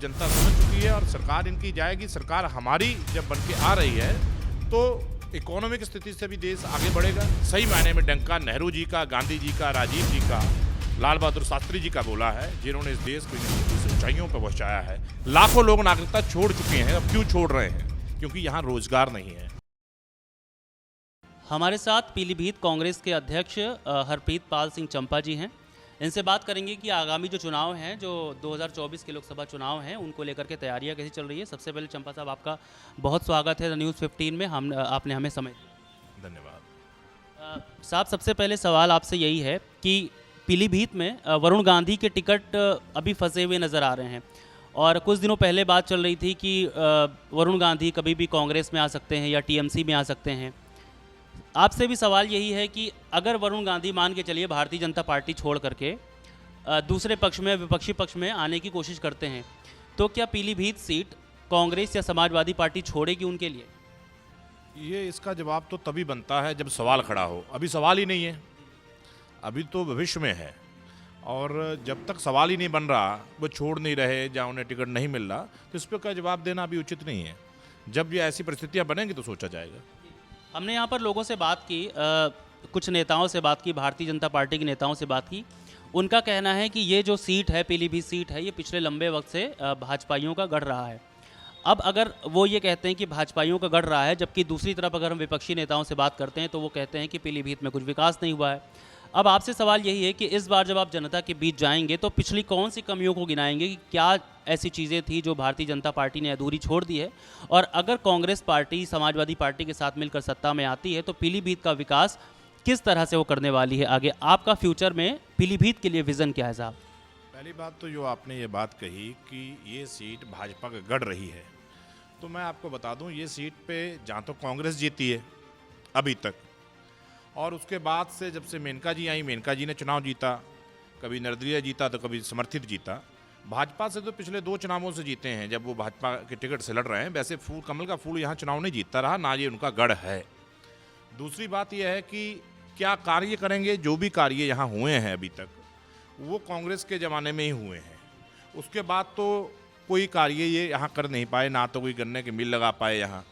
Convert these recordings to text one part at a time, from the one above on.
जनता समझ चुकी है और सरकार इनकी जाएगी। सरकार हमारी जब बन के आ रही है तो इकोनॉमिक स्थिति से भी देश आगे बढ़ेगा। सही मायने में डंका नेहरू जी का, गांधी जी का, राजीव जी का, लाल बहादुर शास्त्री जी का बोला है, जिन्होंने इस देश को इस ऊंचाइयों पर पहुंचाया है। लाखों लोग नागरिकता छोड़ चुके हैं। अब क्यों छोड़ रहे हैं? क्योंकि यहाँ रोजगार नहीं है। हमारे साथ पीलीभीत कांग्रेस के अध्यक्ष हरप्रीत पाल सिंह चंपा जी हैं। इनसे बात करेंगे कि आगामी जो चुनाव हैं, जो 2024 के लोकसभा चुनाव हैं, उनको लेकर के तैयारियां कैसी चल रही है। सबसे पहले चंपा साहब, आपका बहुत स्वागत है द न्यूज़ 15 में। आपने हमें समय दिया। धन्यवाद। साहब, सबसे पहले सवाल आपसे यही है कि पीलीभीत में वरुण गांधी के टिकट अभी फंसे हुए नज़र आ रहे हैं और कुछ दिनों पहले बात चल रही थी कि वरुण गांधी कभी भी कांग्रेस में आ सकते हैं या टीएमसी में आ सकते हैं। आपसे भी सवाल यही है कि अगर वरुण गांधी, मान के चलिए, भारतीय जनता पार्टी छोड़ करके दूसरे पक्ष में, विपक्षी पक्ष में आने की कोशिश करते हैं, तो क्या पीलीभीत सीट कांग्रेस या समाजवादी पार्टी छोड़ेगी उनके लिए? ये इसका जवाब तो तभी बनता है जब सवाल खड़ा हो। अभी सवाल ही नहीं है, अभी तो भविष्य में है। और जब तक सवाल ही नहीं बन रहा, वो छोड़ नहीं रहे, जहाँ उन्हें टिकट नहीं मिल रहा, तो इस पर का जवाब देना अभी उचित नहीं है। जब ये ऐसी परिस्थितियाँ बनेंगी तो सोचा जाएगा। हमने यहाँ पर लोगों से बात की, कुछ नेताओं से बात की, भारतीय जनता पार्टी के नेताओं से बात की। उनका कहना है कि ये जो सीट है, पीलीभीत सीट है, ये पिछले लंबे वक्त से भाजपाइयों का गढ़ रहा है। अब अगर वो ये कहते हैं कि भाजपाइयों का गढ़ रहा है, जबकि दूसरी तरफ अगर हम विपक्षी नेताओं से बात करते हैं तो वो कहते हैं कि पीलीभीत में कुछ विकास नहीं हुआ है। अब आपसे सवाल यही है कि इस बार जब आप जनता के बीच जाएंगे तो पिछली कौन सी कमियों को गिनाएंगे कि क्या ऐसी चीज़ें थी जो भारतीय जनता पार्टी ने अधूरी छोड़ दी है, और अगर कांग्रेस पार्टी समाजवादी पार्टी के साथ मिलकर सत्ता में आती है तो पीलीभीत का विकास किस तरह से वो करने वाली है आगे? आपका फ्यूचर में पीलीभीत के लिए विज़न क्या है साहब? पहली बात तो जो आपने ये बात कही कि ये सीट भाजपा का गढ़ रही है, तो मैं आपको बता दूं, ये सीट पे जहाँ तो कांग्रेस जीती है अभी तक, और उसके बाद से जब से मेनका जी आई, मेनका जी ने चुनाव जीता, कभी निर्दलीय जीता तो कभी समर्थित जीता। भाजपा से तो पिछले 2 चुनावों से जीते हैं जब वो भाजपा के टिकट से लड़ रहे हैं। वैसे फूल, कमल का फूल यहाँ चुनाव नहीं जीतता रहा, ना ये उनका गढ़ है। दूसरी बात यह है कि क्या कार्य करेंगे। जो भी कार्य यहाँ हुए हैं अभी तक, वो कांग्रेस के ज़माने में ही हुए हैं। उसके बाद तो कोई कार्य ये यहाँ कर नहीं पाए। ना तो कोई गन्ने की मिल लगा पाए यहाँ,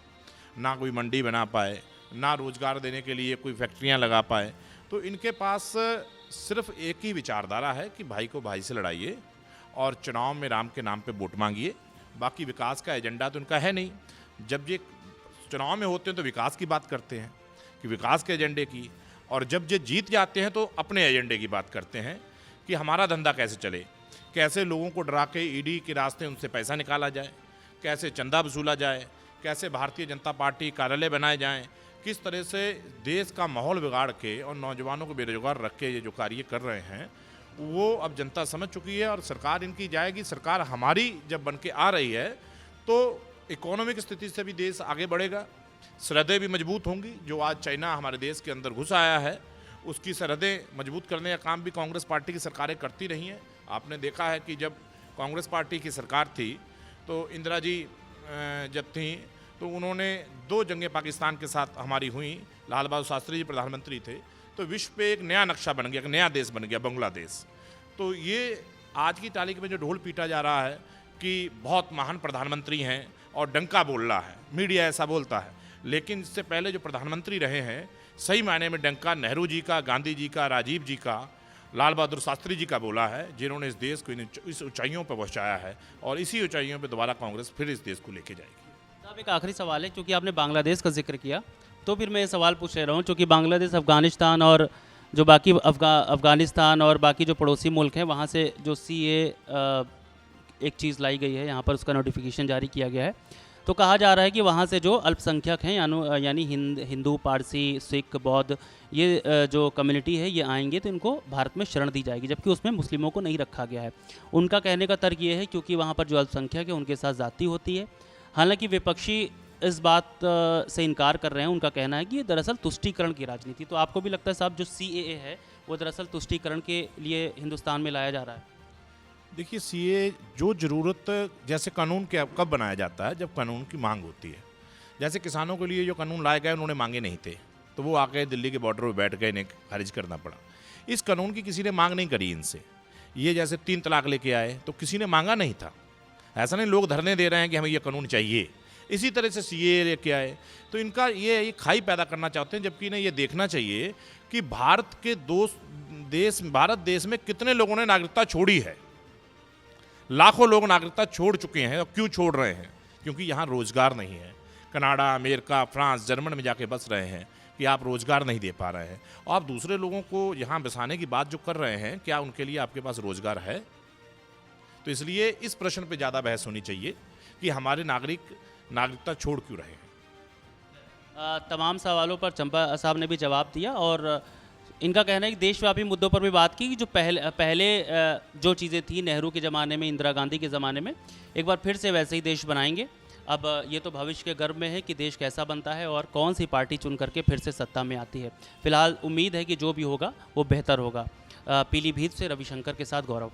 ना कोई मंडी बना पाए, ना रोज़गार देने के लिए कोई फैक्ट्रियाँ लगा पाए। तो इनके पास सिर्फ एक ही विचारधारा है कि भाई को भाई से लड़ाइए और चुनाव में राम के नाम पे वोट मांगिए। बाकी विकास का एजेंडा तो इनका है नहीं। जब ये चुनाव में होते हैं तो विकास की बात करते हैं कि विकास के एजेंडे की, और जब ये जीत जाते हैं तो अपने एजेंडे की बात करते हैं कि हमारा धंधा कैसे चले, कैसे लोगों को डरा के ईडी के रास्ते उनसे पैसा निकाला जाए, कैसे चंदा वसूला जाए, कैसे भारतीय जनता पार्टी कार्यालय बनाए जाएं, किस तरह से देश का माहौल बिगाड़ के और नौजवानों को बेरोजगार रख के ये जो कार्य कर रहे हैं, वो अब जनता समझ चुकी है और सरकार इनकी जाएगी। सरकार हमारी जब बन के आ रही है तो इकोनॉमिक स्थिति से भी देश आगे बढ़ेगा। सरहदें भी मजबूत होंगी। जो आज चाइना हमारे देश के अंदर घुस आया है, उसकी सरहदें मजबूत करने का काम भी कांग्रेस पार्टी की सरकारें करती रही हैं। आपने देखा है कि जब कांग्रेस पार्टी की सरकार थी तो इंदिरा जी जब थी तो उन्होंने 2 जंगें पाकिस्तान के साथ हमारी हुई। लाल बहादुर शास्त्री जी प्रधानमंत्री थे तो विश्व पे एक नया नक्शा बन गया, एक नया देश बन गया, बांग्लादेश। तो ये आज की तारीख में जो ढोल पीटा जा रहा है कि बहुत महान प्रधानमंत्री हैं और डंका बोल रहा है, मीडिया ऐसा बोलता है, लेकिन इससे पहले जो प्रधानमंत्री रहे हैं, सही मायने में डंका नेहरू जी का, गांधी जी का, राजीव जी का, लाल बहादुर शास्त्री जी का बोला है, जिन्होंने इस देश को इस ऊंचाइयों पर पहुँचाया है। और इसी ऊंचाइयों पर दोबारा कांग्रेस फिर इस देश को लेके जाएगी। साहब, एक आखिरी सवाल है, क्योंकि आपने बांग्लादेश का जिक्र किया तो फिर मैं ये सवाल पूछ रहा हूँ, क्योंकि बांग्लादेश, अफ़गानिस्तान और जो बाकी अफ़गानिस्तान और बाकी जो पड़ोसी मुल्क हैं, वहाँ से जो CAA एक चीज़ लाई गई है, यहाँ पर उसका नोटिफिकेशन जारी किया गया है। तो कहा जा रहा है कि वहाँ से जो अल्पसंख्यक हैं, यानी हिंदू, पारसी, सिख, बौद्ध, ये जो कम्युनिटी है, ये आएंगे तो इनको भारत में शरण दी जाएगी, जबकि उसमें मुस्लिमों को नहीं रखा गया है। उनका कहने का तर्क ये है क्योंकि वहाँ पर जो अल्पसंख्यक है उनके साथ ज़्यादती होती है। हालांकि विपक्षी इस बात से इनकार कर रहे हैं। उनका कहना है कि ये दरअसल तुष्टीकरण की राजनीति। तो आपको भी लगता है साहब, जो CAA है वो दरअसल तुष्टीकरण के लिए हिंदुस्तान में लाया जा रहा है? देखिए, CAA जो ज़रूरत, जैसे कानून क्या कब बनाया जाता है? जब कानून की मांग होती है। जैसे किसानों के लिए जो कानून लाए गए उन्होंने मांगे नहीं थे, तो वो आके दिल्ली के बॉर्डर पर बैठ गए, इन्हें खारिज करना पड़ा। इस कानून की किसी ने मांग नहीं करी इनसे। ये जैसे 3 तलाक लेके आए तो किसी ने मांगा नहीं था। ऐसा नहीं लोग धरने दे रहे हैं कि हमें ये कानून चाहिए। इसी तरह से सीए लेके आए, तो इनका ये खाई पैदा करना चाहते हैं, जबकि इन्हें ये देखना चाहिए कि भारत देश में कितने लोगों ने नागरिकता छोड़ी है। लाखों लोग नागरिकता छोड़ चुके हैं। और क्यों छोड़ रहे हैं? क्योंकि यहाँ रोजगार नहीं है। कनाडा, अमेरिका, फ्रांस, जर्मन में जाके बस रहे हैं कि आप रोजगार नहीं दे पा रहे हैं, और आप दूसरे लोगों को यहाँ बसाने की बात जो कर रहे हैं, क्या उनके लिए आपके पास रोजगार है? तो इसलिए इस प्रश्न पे ज़्यादा बहस होनी चाहिए कि हमारे नागरिकता छोड़ क्यों रहे हैं। तमाम सवालों पर चंपा साहब ने भी जवाब दिया, और इनका कहना है कि देशव्यापी मुद्दों पर भी बात की कि जो पहले जो चीज़ें थी नेहरू के ज़माने में, इंदिरा गांधी के ज़माने में, एक बार फिर से वैसे ही देश बनाएंगे। अब ये तो भविष्य के गर्भ में है कि देश कैसा बनता है और कौन सी पार्टी चुन करके फिर से सत्ता में आती है। फिलहाल उम्मीद है कि जो भी होगा वो बेहतर होगा। पीलीभीत से रविशंकर के साथ गौरव।